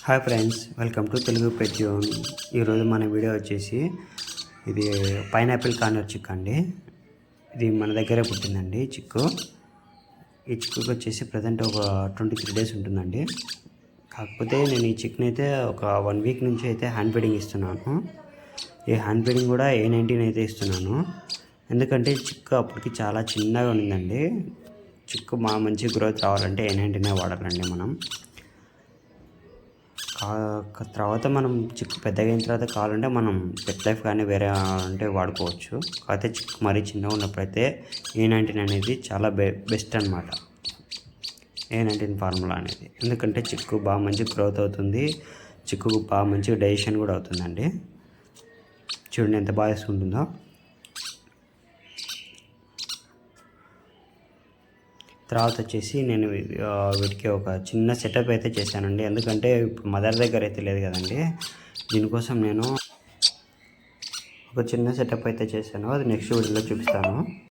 Hi friends, welcome to Telugu pet zone. ఈరోజు మన video వచ్చేసి ఇది పైనాపిల్ కార్నర్ చిక్ అండి. ఇది మన దగ్గరే పుట్టిందండి చిక్కు. ఈ చిక్కుకి వచ్చేసి ప్రజెంట్ ఒక 23 డేస్ ఉంటుందండి. కాకపోతే నేను ఈ చిక్ని అయితే ఒక 1 వీక్ నుంచి అయితే హ్యాండ్ ఫీడింగ్ ఇస్తున్నాను. ఈ హ్యాండ్ ఫీడింగ్ కూడా A19 అయితే ఇస్తున్నాను. ఎందుకంటే చిక్కు అప్పటికి చాలా చిన్నగా ఉండిందండి. చిక్కు మంచి గ్రోత్ రావాలంటే A19 వాడాలండి మనం. తర్వాత మనం చిక్కు పెద్దగా అయిన తర్వాత కావాలంటే మనం పెట్ లైఫ్ కానీ వేరే అంటే వాడుకోవచ్చు. కాకపోతే చిక్కు మరీ చిన్నగా ఉన్నప్పుడైతే A19 అనేది చాలా బెస్ట్ అనమాట. A19 ఫార్ములా అనేది, ఎందుకంటే చిక్కు బాగా మంచి గ్రోత్ అవుతుంది, చిక్కు బాగా మంచి డైజెషన్ కూడా అవుతుందండి. చూడండి ఎంత బాగా వేసుకుంటుందో. తర్వాత వచ్చేసి నేను వీటికి ఒక చిన్న సెటప్ అయితే చేశానండి. ఎందుకంటే ఇప్పుడు మదర్ దగ్గర అయితే లేదు కదండి, దీనికోసం నేను ఒక చిన్న సెటప్ అయితే చేశాను. అది నెక్స్ట్ వీడియోలో చూపిస్తాను.